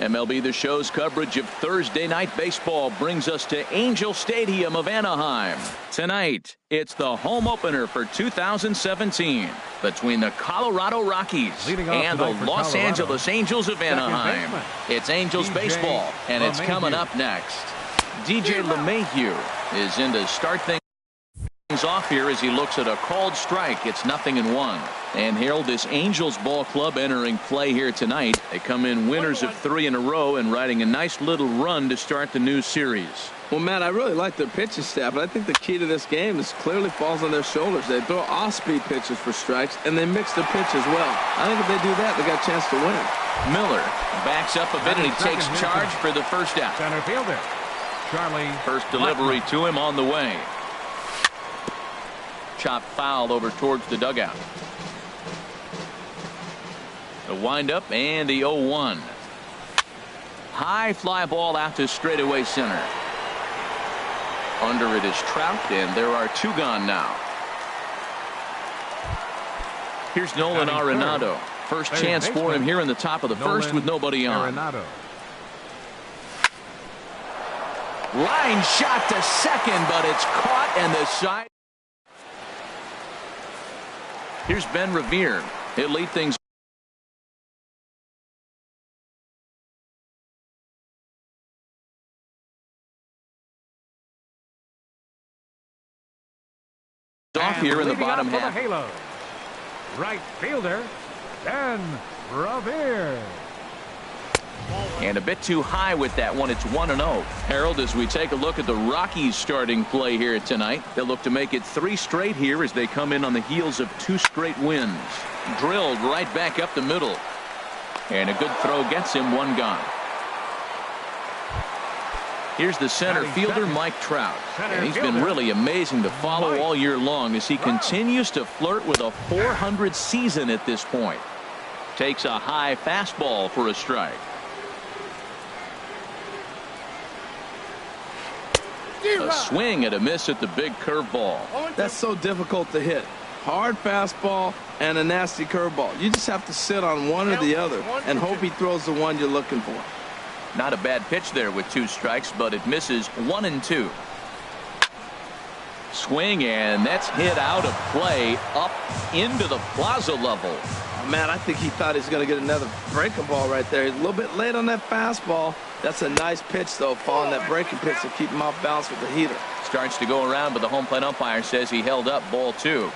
MLB The Show's coverage of Thursday night baseball brings us to Angel Stadium of Anaheim. Tonight, it's the home opener for 2017 between the Colorado Rockies and the Los Angeles Angels of Anaheim. It's Angels baseball, and it's coming up next. DJ LeMahieu is in to start things off here as he looks at a called strike. It's 0-1. And Harold, this Angels ball club entering play here tonight. They come in winners of 3 in a row and riding a nice little run to start the new series. Well, Matt, I really like their pitching staff, but I think the key to this game is clearly falls on their shoulders. They throw off-speed pitches for strikes, and they mix their pitch as well. I think if they do that, they got a chance to win. Miller backs up a bit, and he takes charge for the first out. Center fielder Charlie. First delivery to him on the way. Chop foul over towards the dugout. The windup and the 0-1. High fly ball out to straightaway center. Under it is Trout, and there are 2 gone now. Here's Nolan Arenado. First chance for him here in the top of the first with nobody on. Line shot to second, but it's caught, and the side. Here's Ben Revere. He'll lead things off here in the bottom half. Halo. Right fielder Ben Revere. And a bit too high with that one. It's 1-0. Harold, as we take a look at the Rockies starting play here tonight, they'll look to make it 3 straight here as they come in on the heels of 2 straight wins. Drilled right back up the middle. And a good throw gets him 1 gone. Here's the center fielder, Mike Trout. And he's been really amazing to follow all year long as he continues to flirt with a .400 season at this point. Takes a high fastball for a strike. A swing and a miss at the big curveball. That's so difficult to hit. Hard fastball and a nasty curveball. You just have to sit on one or the other and hope he throws the one you're looking for. Not a bad pitch there with 2 strikes, but it misses 1-2. Swing, and that's hit out of play up into the plaza level. Man, I think he thought he was going to get another breaking ball right there. He's a little bit late on that fastball. That's a nice pitch, though, following that breaking pitch to keep him off balance with the heater. Starts to go around, but the home plate umpire says he held up ball 2.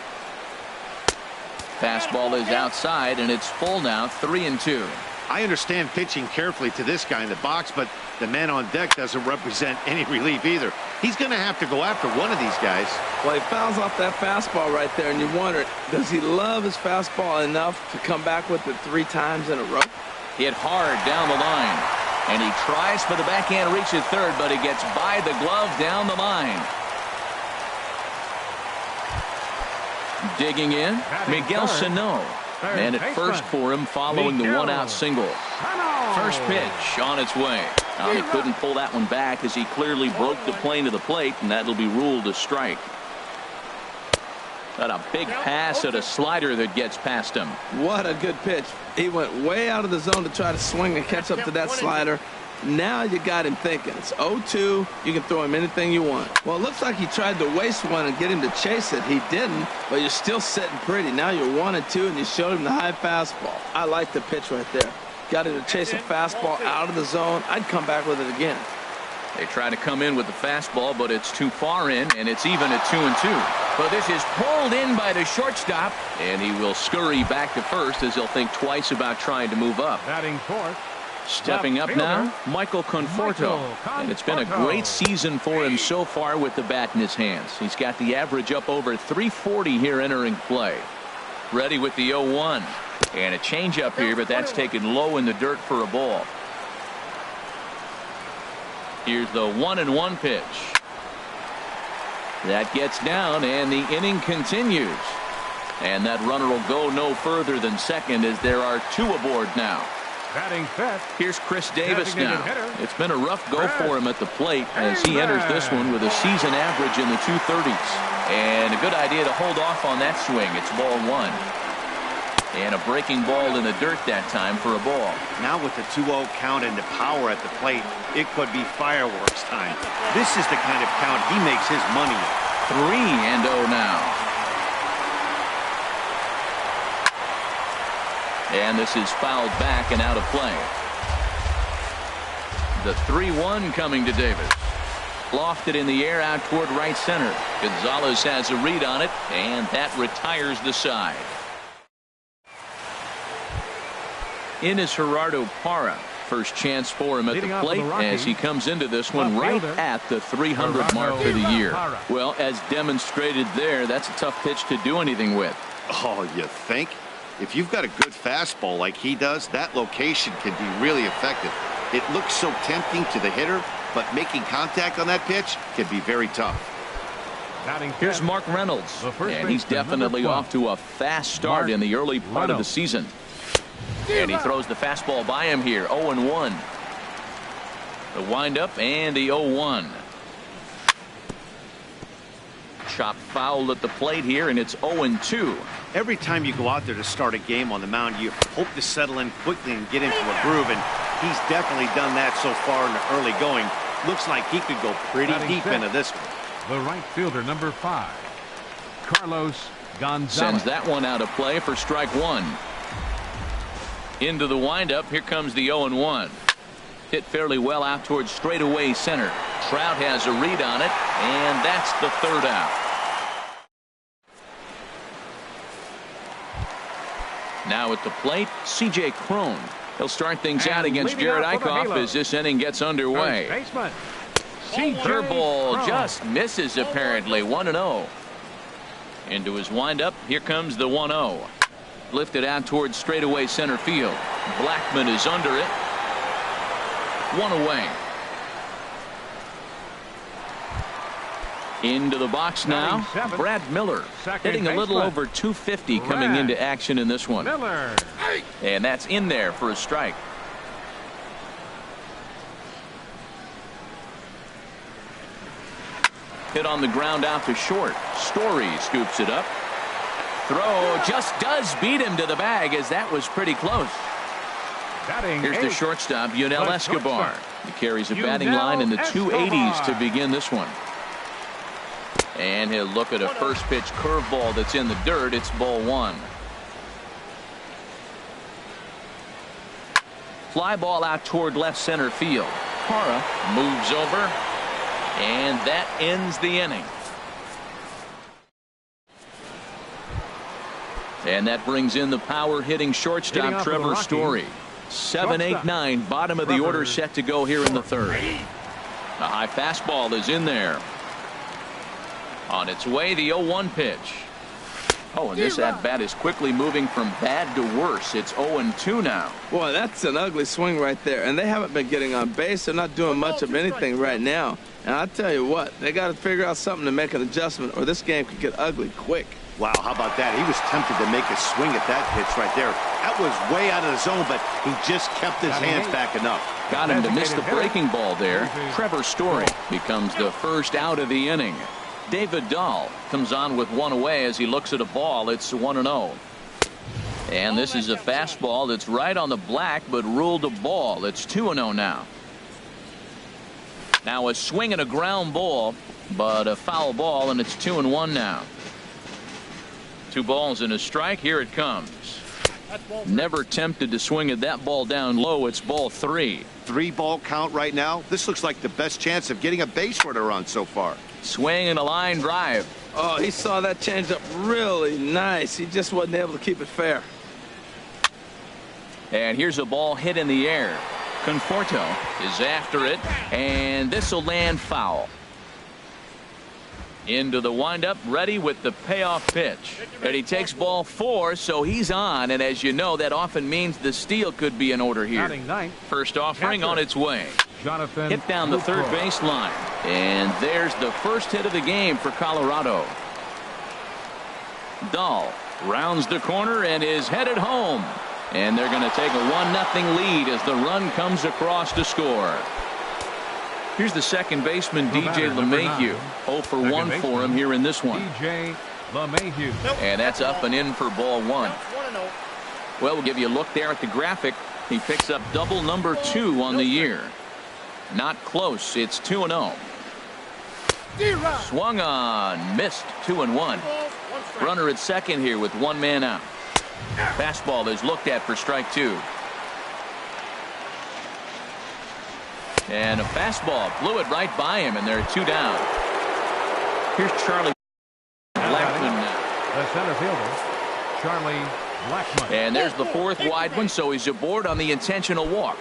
Fastball is outside, and it's full now, 3-2. I understand pitching carefully to this guy in the box, but the man on deck doesn't represent any relief either. He's going to have to go after one of these guys. Well, he fouls off that fastball right there, and you wonder, does he love his fastball enough to come back with it 3 times in a row? Hit hard down the line, and he tries for the backhand reach at third, but he gets by the glove down the line. Digging in, Miguel Sano. Man at first for him following the 1-out single. First pitch on its way. Now, he couldn't pull that one back as he clearly broke the plane to the plate, and that'll be ruled a strike. Got a big pass at a slider that gets past him. What a good pitch. He went way out of the zone to try to swing and catch up to that slider. Now you got him thinking. It's 0-2. You can throw him anything you want. Well, it looks like he tried to waste one and get him to chase it. He didn't, but you're still sitting pretty. Now you're 1-2, and you showed him the high fastball. I like the pitch right there. Got him to chase a fastball out of the zone. I'd come back with it again. They try to come in with the fastball, but it's too far in, and it's even at 2-2. But this is pulled in by the shortstop, and he will scurry back to first as he'll think twice about trying to move up. Batting fourth. Stepping up now, Michael Conforto. And it's been a great season for him so far with the bat in his hands. He's got the average up over 340 here entering play. Ready with the 0-1. And a changeup here, but that's taken low in the dirt for a ball. Here's the 1-1 pitch. That gets down, and the inning continues. And that runner will go no further than second as there are 2 aboard now. Batting fifth. Here's Chris Davis now. It's been a rough go for him at the plate as he enters this one with a season average in the 230s. And a good idea to hold off on that swing. It's ball 1. And a breaking ball in the dirt that time for a ball. Now with the 2-0 count and the power at the plate, it could be fireworks time. This is the kind of count he makes his money. 3-0 now. And this is fouled back and out of play. The 3-1 coming to Davis. Lofted in the air out toward right center. Gonzalez has a read on it, and that retires the side. In is Gerardo Parra. First chance for him at the plate as he comes into this one right at the 300 mark for the year. Well, as demonstrated there, that's a tough pitch to do anything with. Oh, you think? If you've got a good fastball like he does, that location can be really effective. It looks so tempting to the hitter, but making contact on that pitch can be very tough. Here's Mark Reynolds, and he's definitely off to a fast start in the early part of the season. And he throws the fastball by him here. 0-1. The windup and the 0-1. Chop foul at the plate here, and it's 0-2. Every time you go out there to start a game on the mound, you hope to settle in quickly and get into a groove, and he's definitely done that so far in the early going. Looks like he could go pretty deep into this one. The right fielder, number 5, Carlos Gonzalez. Sends that one out of play for strike one. Into the windup. Here comes the 0-1. Hit fairly well out towards straightaway center. Trout has a read on it, and that's the third out. Now at the plate, C.J. Cron. He'll start things out against Jared Eichhoff as this inning gets underway. Curveball just misses apparently. 1-0. Into his windup. Here comes the 1-0. Lifted out towards straightaway center field. Blackman is under it. One away. Into the box now. Brad Miller hitting a little over 250 coming into action in this one. And that's in there for a strike. Hit on the ground out to short. Story scoops it up. Throw just does beat him to the bag as that was pretty close. Here's the shortstop, Yunel Escobar. He carries a batting line in the 280s to begin this one. And he'll look at a first pitch curveball that's in the dirt. It's ball one. Fly ball out toward left center field. Parra moves over, and that ends the inning. And that brings in the power hitting shortstop Trevor Story. 7-8-9, bottom of the order set to go here in the third. The high fastball is in there. On its way, the 0-1 pitch. Oh, and this at-bat is quickly moving from bad to worse. It's 0-2 now. Boy, that's an ugly swing right there. And they haven't been getting on base. They're not doing much of anything right now. And I'll tell you what, they got to figure out something to make an adjustment, or this game could get ugly quick. Wow, how about that? He was tempted to make a swing at that pitch right there. That was way out of the zone, but he just kept his hands back enough. Got him to miss the breaking ball there. Trevor Story becomes the first out of the inning. David Dahl comes on with one away as he looks at a ball. It's 1-0. And this is a fastball that's right on the black but ruled a ball. It's 2-0 now. Now a swing and a ground ball, but a foul ball, and it's 2-1 now. 2 balls and a strike. Here it comes. Never tempted to swing at that ball down low. It's ball 3. 3-ball count right now. This looks like the best chance of getting a base runner on so far. Swing and a line drive. Oh, he saw that changeup really nice. He just wasn't able to keep it fair. And here's a ball hit in the air. Conforto is after it, and this will land foul. Into the windup, ready with the payoff pitch. And he takes ball 4, so he's on. And as you know, that often means the steal could be in order here. First offering on its way. Hit down the third baseline. And there's the first hit of the game for Colorado. Dahl rounds the corner and is headed home. And they're going to take a 1-0 lead as the run comes across to score. Here's the second baseman, DJ LeMahieu. 0 for 1 for him here in this one. DJ LeMahieu. And that's up and in for ball 1. Well, we'll give you a look there at the graphic. He picks up double number 2 on the year. Not close. It's 2-0. Swung on, missed. 2-1. Runner at second here with 1 man out. Fastball is looked at for strike 2. And a fastball blew it right by him, and there are 2 down. Here's Charlie Blackmon now. The center fielder, Charlie Blackmon. And there's the 4th wide one, so he's aboard on the intentional walk.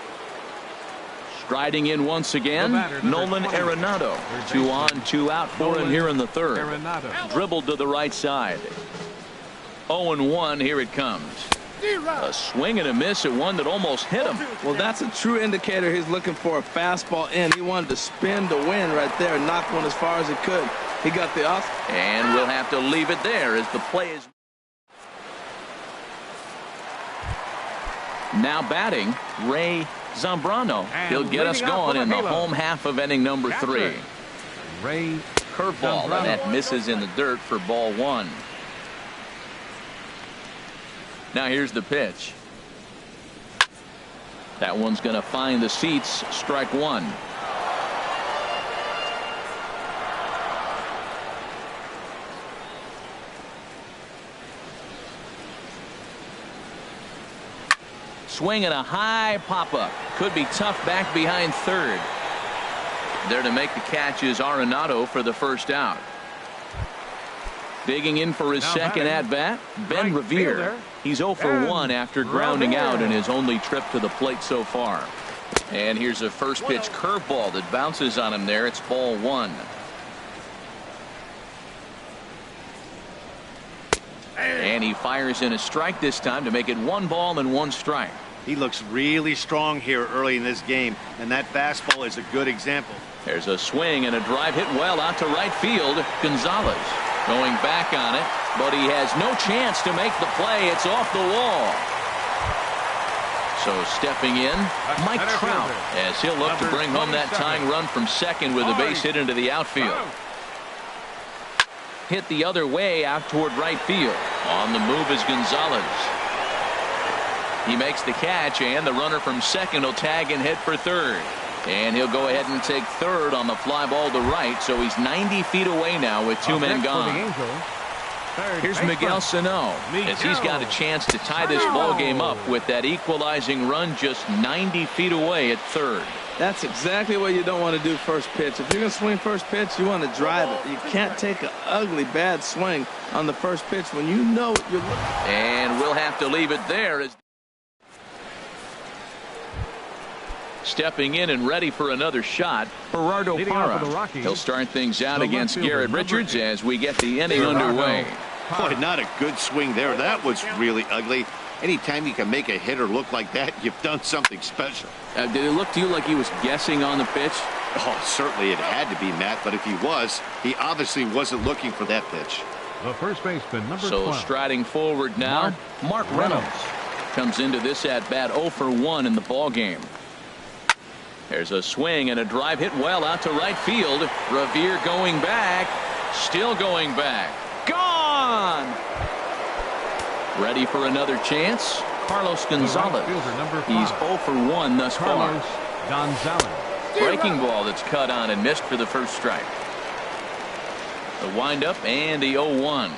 Striding in once again, Nolan Arenado. 2 on, 2 out for him here in the 3rd. Dribbled to the right side. 0-1, here it comes. A swing and a miss at one that almost hit him. Well, that's a true indicator he's looking for a fastball in. He wanted to spin to win right there and knock one as far as he could. He got the off. And we'll have to leave it there as the play is. Now batting, Ray Zambrano. He'll get us going in the home half of inning number 3. Ray Curveball, and that misses in the dirt for ball 1. Now here's the pitch. That one's going to find the seats. Strike 1. Swing and a high pop-up. Could be tough back behind 3rd. There to make the catch is Arenado for the 1st out. Digging in for his second at-bat, Ben Revere. He's 0 for 1 after grounding out in his only trip to the plate so far. And here's a first pitch curveball that bounces on him there. It's ball 1. And he fires in a strike this time to make it 1 ball and 1 strike. He looks really strong here early in this game, and that fastball is a good example. There's a swing and a drive hit well out to right field. Gonzalez going back on it, but he has no chance to make the play. It's off the wall. So stepping in, Mike Trout, as he'll look to bring home that tying run from second with a base hit into the outfield. Hit the other way out toward right field. On the move is Gonzalez. He makes the catch, and the runner from second will tag and hit for 3rd. And he'll go ahead and take 3rd on the fly ball to right, so he's 90 feet away now with 2 men gone. Here's Miguel Sano, as he's got a chance to tie this ball game up with that equalizing run just 90 feet away at 3rd. That's exactly what you don't want to do first pitch. If you're going to swing first pitch, you want to drive it. You can't take an ugly, bad swing on the first pitch when you know what you're looking at. And we'll have to leave it there. As stepping in and ready for another shot, Gerardo Parra. He'll start things out against Garrett Richards as we get the inning underway. Boy, not a good swing there. That was really ugly. Anytime you can make a hitter look like that, you've done something special. Did it look to you like he was guessing on the pitch? Oh, certainly it had to be, Matt, but if he was, he obviously wasn't looking for that pitch. The first baseman, number 12. So striding forward now, Mark Reynolds comes into this at-bat 0 for 1 in the ball game. There's a swing and a drive hit well out to right field. Revere going back, still going back. Gone! Ready for another chance? Carlos Gonzalez. He's 0 for 1 thus far. Breaking ball that's cut on and missed for the 1st strike. The windup and the 0-1.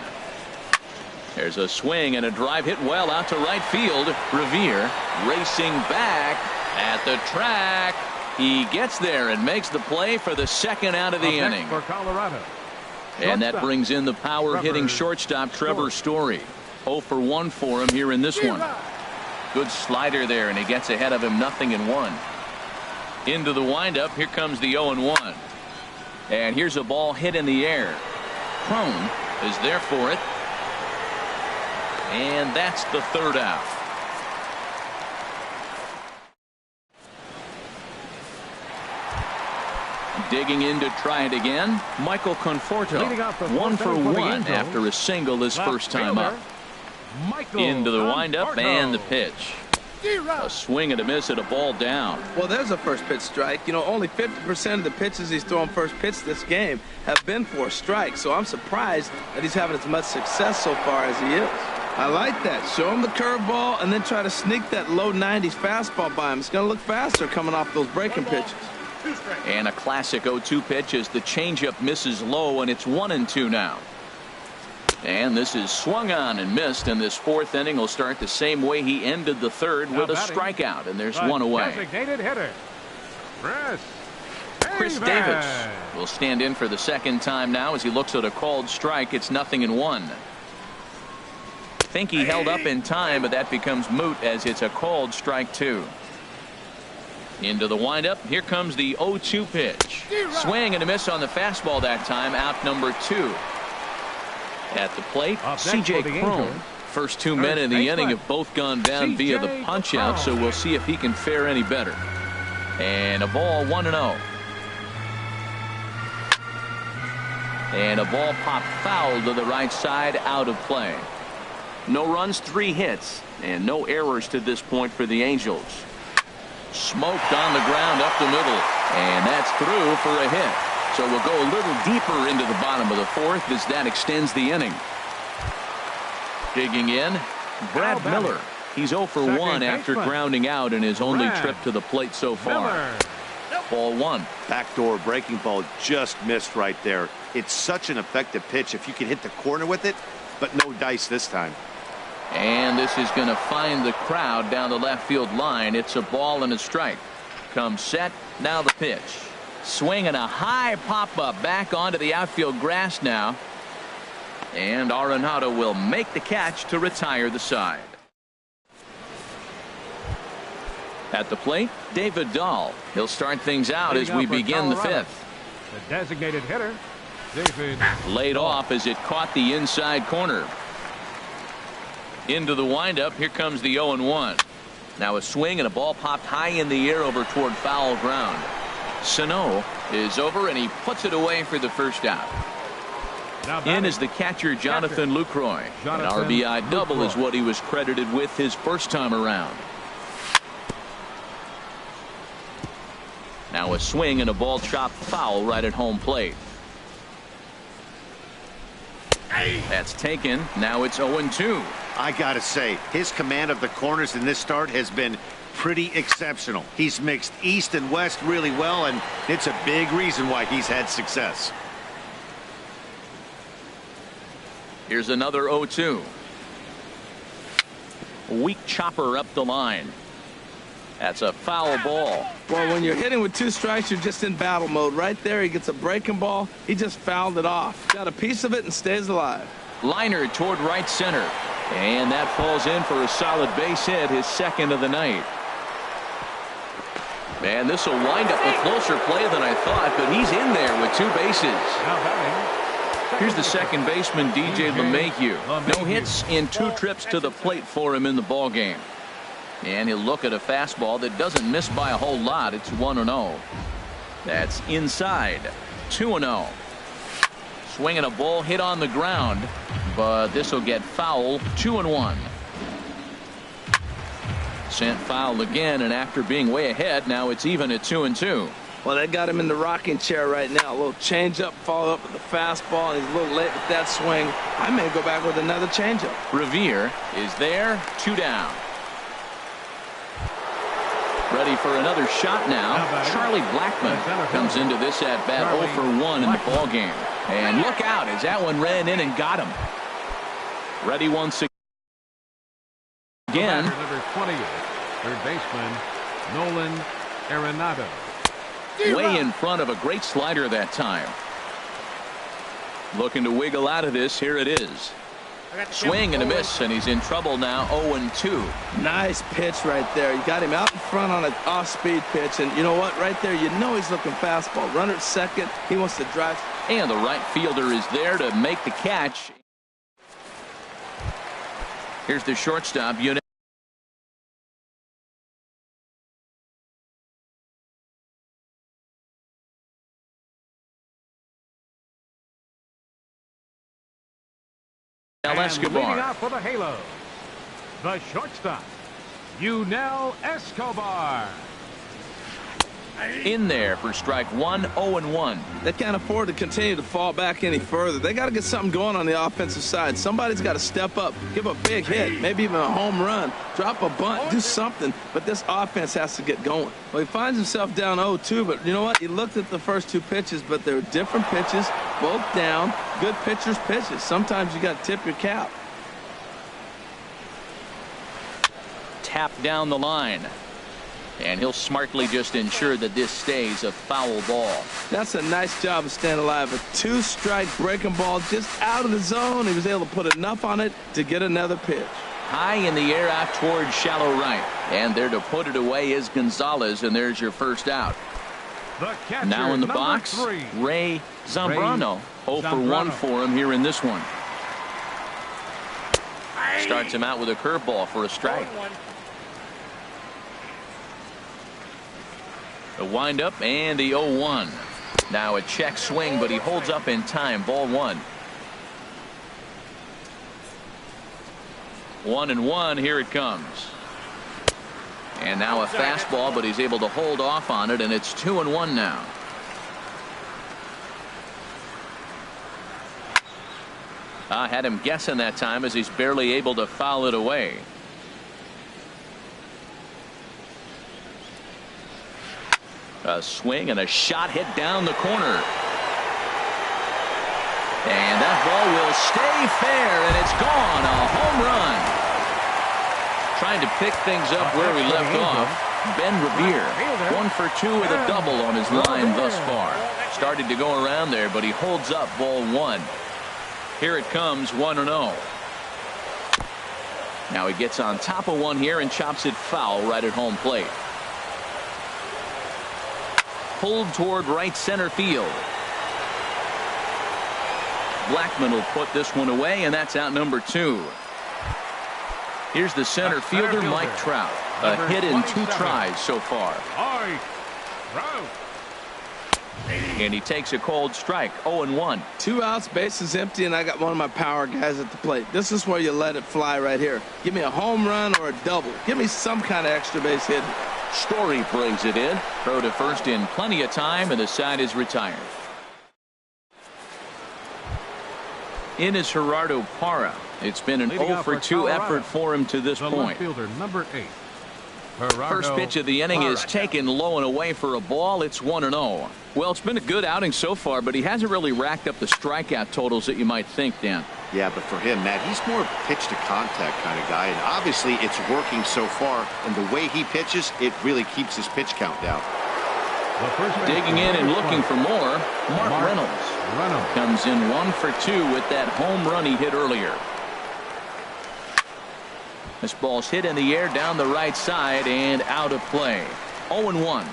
There's a swing and a drive hit well out to right field. Revere racing back at the track. He gets there and makes the play for the 2nd out of the inning. For Colorado. And that brings in the power-hitting shortstop Trevor Story. 0 for 1 for him here in this one. Good slider there, and he gets ahead of him 0-1. Into the windup, here comes the 0-1. And here's a ball hit in the air. Crone is there for it. And that's the 3rd out. Digging in to try it again, Michael Conforto. 1 for 1 after a single his first time up. Into the windup and the pitch. A swing and a miss at a ball down. Well, there's a first pitch strike. You know, only 50% of the pitches he's throwing first pitch this game have been for a strike. So I'm surprised that he's having as much success so far as he is. I like that. Show him the curveball and then try to sneak that low 90s fastball by him. It's going to look faster coming off those breaking pitches. And a classic 0-2 pitch as the changeup misses low, and it's 1-2 now. And this is swung on and missed, and this fourth inning will start the same way he ended the third with a strikeout, and there's one away. Designated hitter, Chris Davis will stand in for the second time now as he looks at a called strike. It's 0-1. Think he held up in time, but that becomes moot as it's a called strike 2. Into the windup. Here comes the 0-2 pitch. Swing and a miss on the fastball that time. Out number 2. At the plate, C.J. Cron. First 2 men in the inning have both gone down via the punch out, so we'll see if he can fare any better. And a ball 1-0. And a ball popped foul to the right side, out of play. No runs, 3 hits, and no errors to this point for the Angels. Smoked on the ground up the middle, and that's through for a hit. So we'll go a little deeper into the bottom of the fourth as that extends the inning. Digging in, Brad Miller. He's 0 for 1 after grounding out in his only trip to the plate so far. Ball 1. Backdoor breaking ball just missed right there. It's such an effective pitch if you can hit the corner with it, but no dice this time. And this is going to find the crowd down the left field line. It's a ball and a strike. Comes set. Now the pitch. Swing and a high pop-up back onto the outfield grass now. And Arenado will make the catch to retire the side. At the plate, David Dahl. He'll start things out as we begin the fifth. The designated hitter, David. Laid off as it caught the inside corner. Into the windup. Here comes the 0-1. Now a swing and a ball popped high in the air over toward foul ground. Sonhw is over and he puts it away for the first out. In is the catcher Jonathan Lucroy. An RBI double is what he was credited with his first time around. Now a swing and a ball chopped foul right at home plate. That's taken. Now it's 0-2. I gotta say, his command of the corners in this start has been pretty exceptional. He's mixed east and west really well, and it's a big reason why he's had success. Here's another 0-2. Weak chopper up the line. That's a foul ball. Well, when you're hitting with 2 strikes, you're just in battle mode. Right there, he gets a breaking ball. He just fouled it off. Got a piece of it and stays alive. Liner toward right center. And that falls in for a solid base hit, his second of the night. And this will wind up a closer play than I thought, but he's in there with 2 bases. Here's the second baseman, DJ LeMahieu. No hits in 2 trips to the plate for him in the ballgame. And he'll look at a fastball that doesn't miss by a whole lot. It's 1-0. That's inside. 2-0. Swinging a ball hit on the ground, but this will get foul. 2-1. Sent foul again, and after being way ahead, now it's even at 2-2. Well, they got him in the rocking chair right now. A little changeup, follow up with the fastball, and he's a little late with that swing. I may go back with another changeup. Revere is there. 2 down. Ready for another shot now. Charlie Blackmon comes into this at bat 0 for 1 in the ball game. And look out as that one ran in and got him. Ready once again. Number 28, third baseman Nolan Arenado. Way in front of a great slider that time. Looking to wiggle out of this. Here it is. Swing and a miss, and he's in trouble now. 0-2. Nice pitch right there. You got him out in front on an off-speed pitch, and you know what? Right there, you know he's looking fastball. Runner at second. He wants to drive. And the right fielder is there to make the catch. Here's the shortstop, unit. Escobar. Leading off for the Halo, the shortstop, Escobar. In there for strike one, 0-1. They can't afford to continue to fall back any further. They got to get something going on the offensive side. Somebody's got to step up, give a big hit, maybe even a home run, drop a bunt, do something. But this offense has to get going. Well, he finds himself down 0-2, but you know what? He looked at the first two pitches, but they were different pitches, both down, good pitchers' pitches. Sometimes you got to tip your cap. Tap down the line. And he'll smartly just ensure that this stays a foul ball. That's a nice job of staying alive. A two-strike breaking ball just out of the zone. He was able to put enough on it to get another pitch. High in the air out towards shallow right. And there to put it away is Gonzalez, and there's your first out. The catcher, now in the box, 3. Ray Zambrano. 0 for 1 for him here in this one. Starts him out with a curveball for a strike. The windup and the 0-1. Now a check swing, but he holds up in time. Ball 1. 1-1. Here it comes. And now a fastball, but he's able to hold off on it, and it's 2-1 now. I had him guessing that time as he's barely able to foul it away. A swing and a shot hit down the corner. And that ball will stay fair, and it's gone. A home run. Trying to pick things up where we left off. Ben Revere, 1 for 2 with a double on his line thus far. Started to go around there, but he holds up ball 1. Here it comes, 1-0. Now he gets on top of one here and chops it foul right at home plate. Pulled toward right center field. Blackman will put this one away, and that's out number 2. Here's the center fielder, Mike Trout. A hit in 2 tries so far. And he takes a cold strike. 0-1. 2 outs, bases empty, and I got one of my power guys at the plate. This is where you let it fly right here. Give me a home run or a double. Give me some kind of extra base hit. Story brings it in. Throw to first in plenty of time, and the side is retired. In is Gerardo Parra. It's been an 0 for 2 effort for him to this point. Fielder, number 8. First pitch of the inning is taken low and away for a ball. It's 1-0. Well, it's been a good outing so far, but he hasn't really racked up the strikeout totals that you might think, Dan. Yeah, but for him, Matt, he's more pitch to contact kind of guy, and obviously it's working so far, and the way he pitches, it really keeps his pitch count down. Digging in and looking for more, Mark Reynolds comes in 1 for 2 with that home run he hit earlier. This ball's hit in the air down the right side and out of play. 0-1.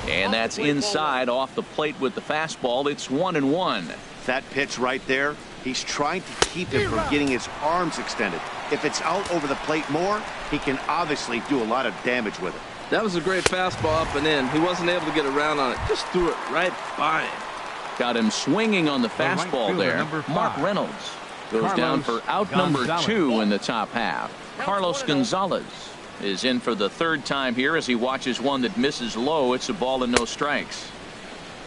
And that's inside off the plate with the fastball. It's 1-1. That pitch right there, he's trying to keep him from getting his arms extended. If it's out over the plate more, he can obviously do a lot of damage with it. That was a great fastball up and in. He wasn't able to get around on it. Just threw it right by him. Got him swinging on the fastball there. Mark Reynolds goes down for out number 2 in the top half. Carlos Gonzalez is in for the 3rd time here as he watches one that misses low. It's a ball and no strikes.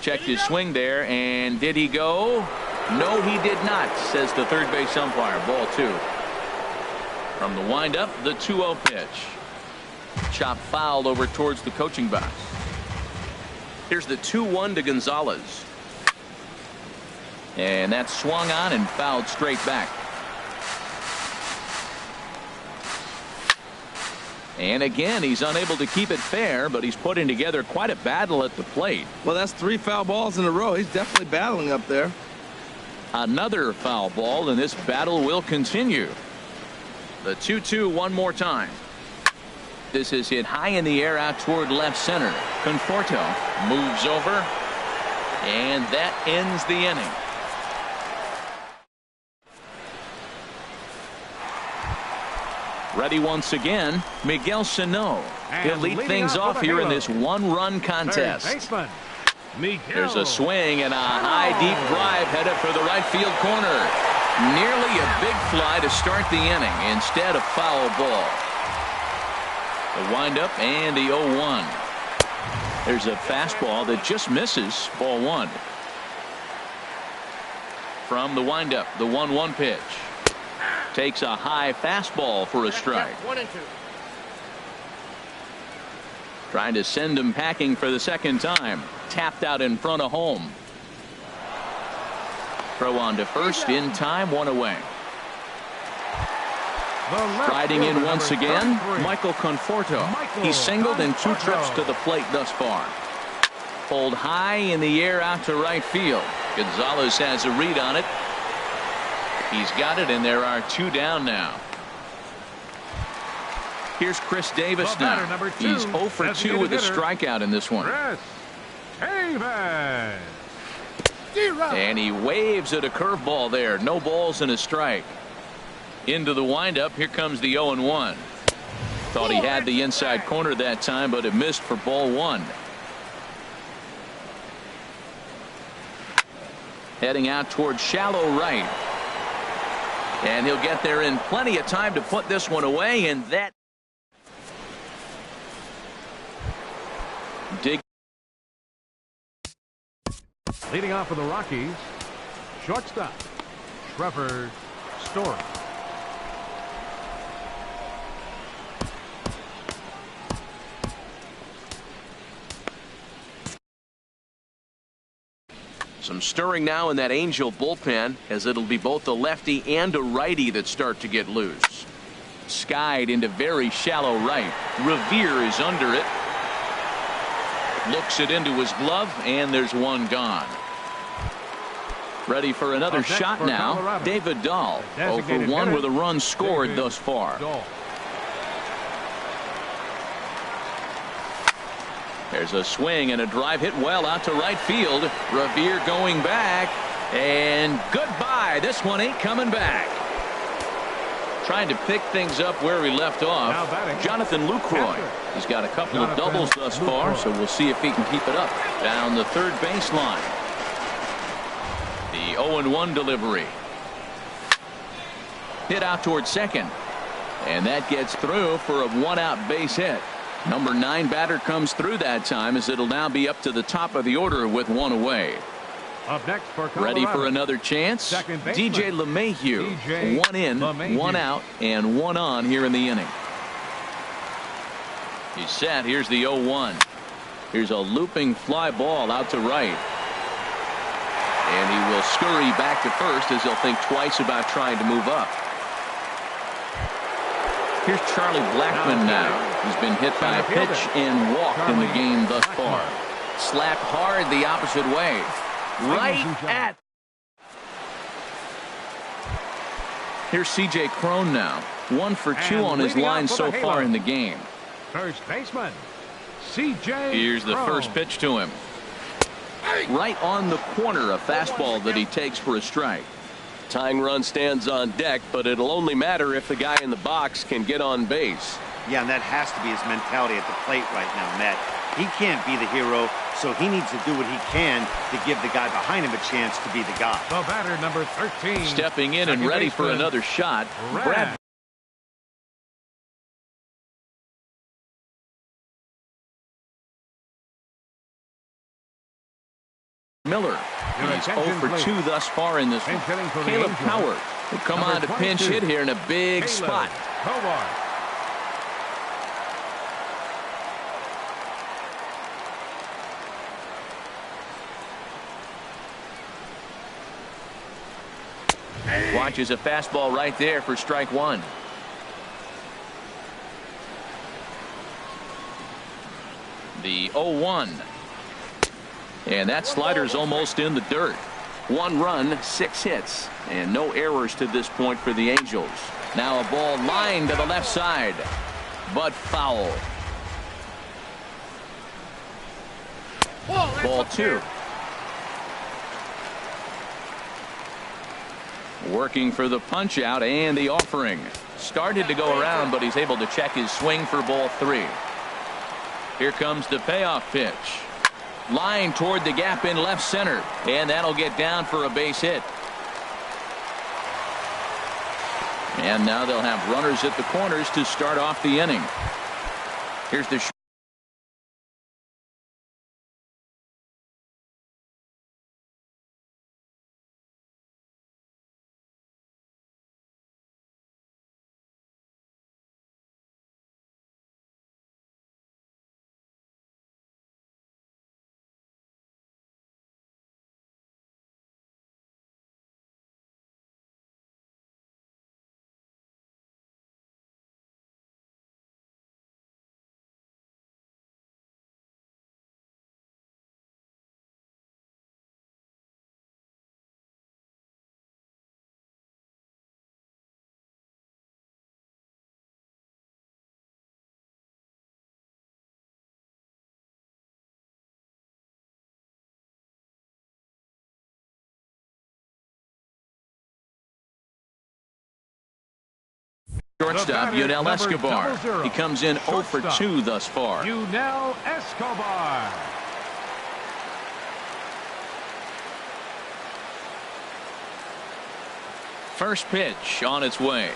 Checked his swing there, and did he go? No, he did not, says the third base umpire. Ball 2. From the windup, the 2-0 pitch. Chop fouled over towards the coaching box. Here's the 2-1 to Gonzalez. And that's swung on and fouled straight back. And again, he's unable to keep it fair, but he's putting together quite a battle at the plate. Well, that's 3 foul balls in a row. He's definitely battling up there. Another foul ball, and this battle will continue. The 2-2 one more time. This is hit high in the air out toward left center. Conforto moves over, and that ends the inning. Ready once again, Miguel Sano. He'll lead things off here in this 1-run contest. There's a swing and a high deep drive headed for the right field corner. Nearly a big fly to start the inning. Instead, a foul ball. The windup and the 0-1. There's a fastball that just misses. Ball one. From the windup, the 1-1 pitch. Takes a high fastball for a strike. 1-2. Trying to send him packing for the second time. Tapped out in front of home. Throw on to first in time, one away. Riding in once again, Michael Conforto. He singled in 2 trips to the plate thus far. Pulled high in the air out to right field. Gonzalez has a read on it. He's got it, and there are 2 down now. Here's Chris Davis now. He's 0 for 2 with a strikeout in this one. And he waves at a curveball there. No balls and a strike. Into the windup. Here comes the 0-1. Thought he had the inside corner that time, but it missed for ball one. Heading out towards shallow right. And he'll get there in plenty of time to put this one away, and that dig. Leading off for the Rockies, shortstop Trevor Story. Some stirring now in that Angel bullpen, as it'll be both a lefty and a righty that start to get loose. Skied into very shallow right. Revere is under it. Looks it into his glove, and there's one gone. Ready for another shot now. Colorado. David Dahl, 0 for 1 with a run scored thus far. Dahl. There's a swing and a drive hit well out to right field. Revere going back, and goodbye. This one ain't coming back. Trying to pick things up where he left off. Jonathan Lucroy. He's got a couple of doubles thus far, so we'll see if he can keep it up. Down the third baseline. The 0-1 delivery. Hit out towards second. And that gets through for a 1-out base hit. Number 9 batter comes through that time, as it'll now be up to the top of the order with 1 away. Up next for Colorado. Ready for another chance? DJ LeMahieu. 1 in, 1 out, and 1 on here in the inning. He's set. Here's the 0-1. Here's a looping fly ball out to right. And he will scurry back to first, as he'll think twice about trying to move up. Here's Charlie Blackmon now. He's been hit by a pitch and walked in the game thus far. Slapped hard the opposite way. Right at. Here's C.J. Cron now. 1 for 2 on his line so far in the game. First baseman, C.J. Here's the first pitch to him. Right on the corner, a fastball that he takes for a strike. Tying run stands on deck, but it'll only matter if the guy in the box can get on base. Yeah, and that has to be his mentality at the plate right now, Matt. He can't be the hero, so he needs to do what he can to give the guy behind him a chance to be the guy. The batter, number 13. Stepping in and ready for another shot. Brad Miller. He's 0 for 2 thus far in this one. Caleb Howard will come on to pinch hit here in a big spot. Watches a fastball right there for strike 1. The 0-1. And that slider's almost in the dirt. 1 run, 6 hits, and no errors to this point for the Angels. Now a ball lined to the left side, but foul. Ball 2. Working for the punch out and the offering. Started to go around, but he's able to check his swing for ball 3. Here comes the payoff pitch. Line toward the gap in left center, and that'll get down for a base hit. And now they'll have runners at the corners to start off the inning. Here's the shortstop, Yunel Escobar. He comes in 0 for 2 thus far. Yunel Escobar. First pitch on its way.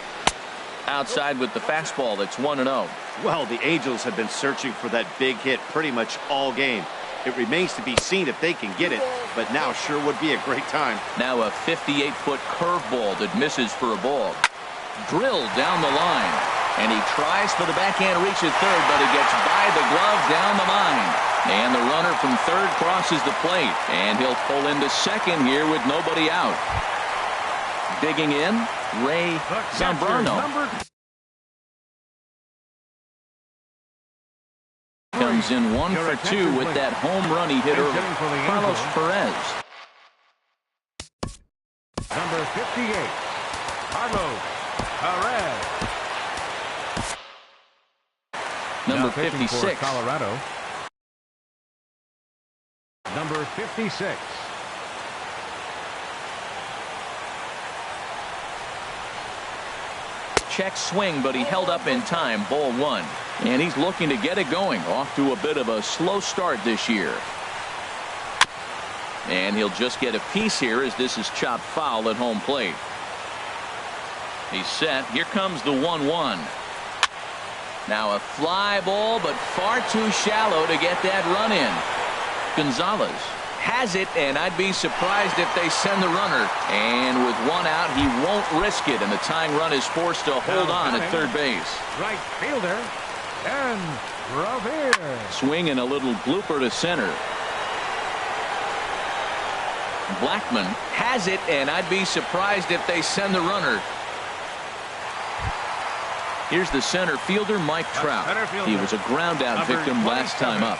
Outside with the fastball. That's 1-0. Well, the Angels have been searching for that big hit pretty much all game. It remains to be seen if they can get it, but now sure would be a great time. Now a 58-foot curveball that misses for a ball. Drilled down the line, and he tries for the backhand reach at third, but it gets by the glove down the line. And the runner from third crosses the plate, and he'll pull into second here with nobody out. Digging in, Ray Zambrano. Comes in 1 for 2 with that home run he hit early. Carlos Perez. Number 58, Carlos Perez. Number Now pitching for 56. Colorado. Number 56. Check swing, but he held up in time. Ball 1. And he's looking to get it going. Off to a bit of a slow start this year. And he'll just get a piece here as this is chopped foul at home plate. He's set. Here comes the 1-1. Now a fly ball, but far too shallow to get that run in. Gonzalez has it, and I'd be surprised if they send the runner. And with one out, he won't risk it, and the tying run is forced to hold on at third base. Right fielder, and Revere. Swing and a little blooper to center. Blackman has it, and I'd be surprised if they send the runner. Here's the center fielder, Mike Trout. He was a ground out victim last time up.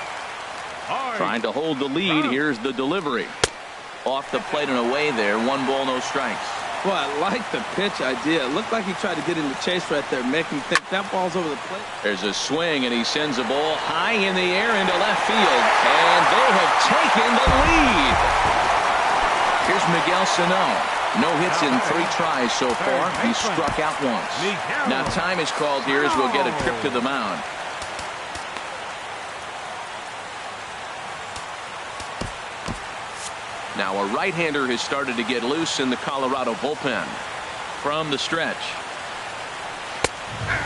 Trying to hold the lead. Here's the delivery. Off the plate and away there. 1 ball, no strikes. Well, I like the pitch idea. It looked like he tried to get in the chase right there, making me think that ball's over the plate. There's a swing, and he sends a ball high in the air into left field. And they have taken the lead. Here's Miguel Sano. No hits in 3 tries so far. He struck out once. Now time is called here as we'll get a trip to the mound. Now a right-hander has started to get loose in the Colorado bullpen. From the stretch.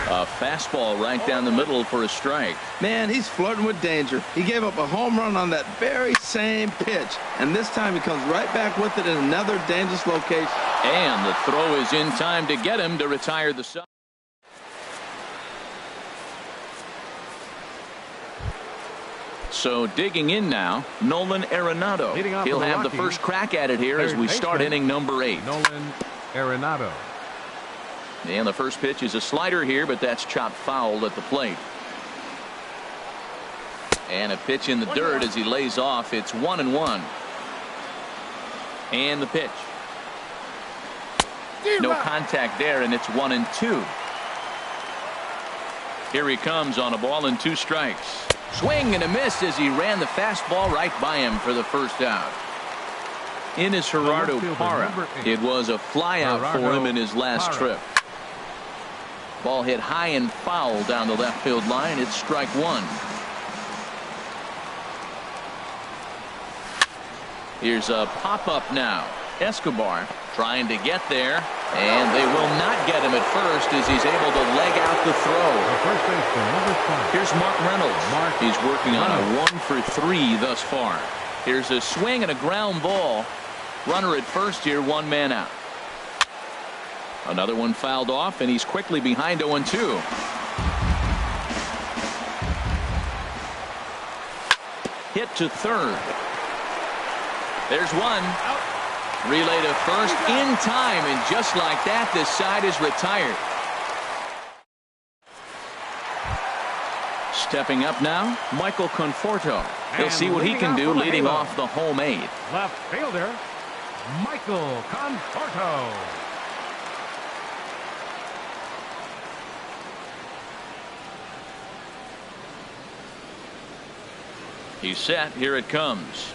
A fastball right down the middle for a strike. Man, he's flirting with danger. He gave up a home run on that very same pitch, and this time he comes right back with it in another dangerous location. And the throw is in time to get him to retire the side. So digging in now, Nolan Arenado. He'll have the first crack at it here as we start inning number 8. Nolan Arenado. And the first pitch is a slider here, but that's chopped foul at the plate. And a pitch in the dirt as he lays off. It's 1-1. And the pitch. No contact there, and it's 1-2. Here he comes on a ball and 2 strikes. Swing and a miss as he ran the fastball right by him for the first out. In is Gerardo Parra. It was a flyout for him in his last trip. Ball hit high and foul down the left field line. It's strike 1. Here's a pop-up now. Escobar trying to get there. And they will not get him at first as he's able to leg out the throw. The first baseman, number 5. Here's Mark Reynolds. He's working on a 1-for-3 thus far. Here's a swing and a ground ball. Runner at first here, 1 man out. Another one fouled off, and he's quickly behind 0-2. Hit to third. There's one. Relay to first in time, and just like that, this side is retired. Stepping up now, Michael Conforto. He'll see what he can do leading off the home 8. Left fielder, Michael Conforto. He's set. Here it comes.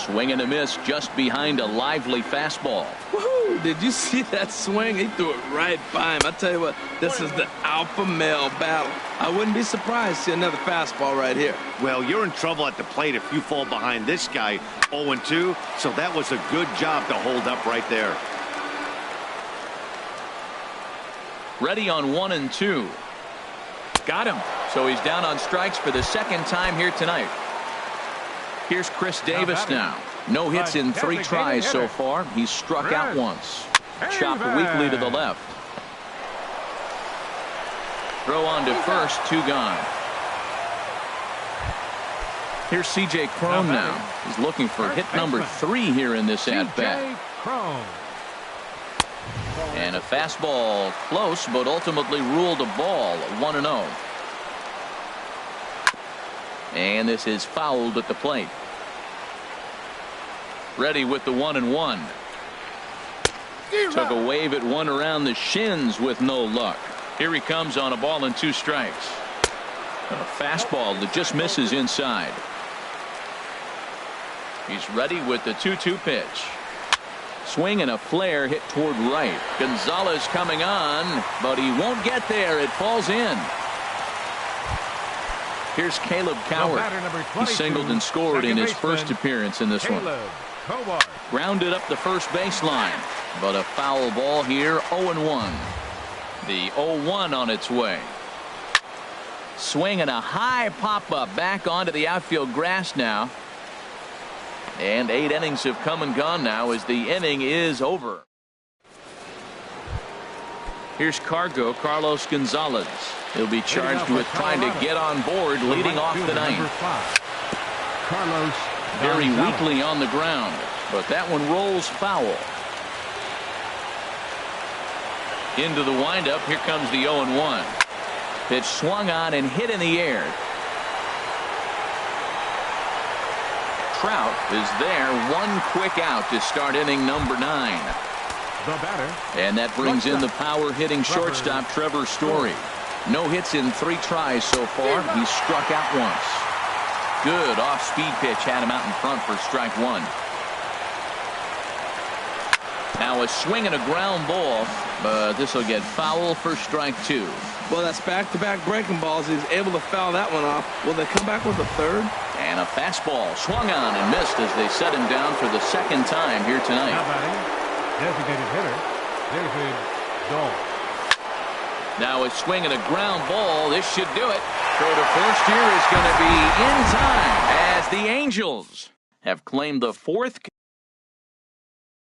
Swing and a miss just behind a lively fastball. Woohoo! Did you see that swing? He threw it right by him. I tell you what, this is the alpha male battle. I wouldn't be surprised to see another fastball right here. Well, you're in trouble at the plate if you fall behind this guy 0-2, so that was a good job to hold up right there. Ready on 1-2. Got him. So he's down on strikes for the second time here tonight. Here's Chris Davis now. No hits in 3 tries so far. He's struck out once. Chopped weakly to the left. Throw on to first, 2 gone. Here's C.J. Cron now. He's looking for hit number 3 here in this at-bat. And a fastball close, but ultimately ruled a ball, 1-0. And this is fouled at the plate. Ready with the 1-1. Took a wave at one around the shins with no luck. Here he comes on a ball and 2 strikes. A fastball that just misses inside. He's ready with the 2-2 pitch. Swing and a flare hit toward right. Gonzalez coming on, but he won't get there. It falls in. Here's Caleb Coward. He singled and scored in his first appearance in this one. Grounded up the first baseline, but a foul ball here, 0-1. The 0-1 on its way. Swing and a high pop-up back onto the outfield grass now. And 8 innings have come and gone now as the inning is over. Here's Carlos Gonzalez. He'll be charged with trying to get on board leading off the ninth. Very weakly on the ground, but that one rolls foul. Into the windup. Here comes the 0-1. Pitch swung on and hit in the air. Trout is there. 1 quick out to start inning number 9. The batter. And that brings in the power hitting shortstop Trevor Story. No hits in 3 tries so far. He's struck out once. Good off-speed pitch had him out in front for strike 1. Now a swing and a ground ball, but this will get foul for strike 2. Well, that's back-to-back breaking balls. He's able to foul that one off. Will they come back with a third? And a fastball swung on and missed as they set him down for the second time here tonight. Now batting, designated hitter, David Dahl. Now a swing and a ground ball. This should do it. Throw to first here is going to be in time as the Angels have claimed the 4th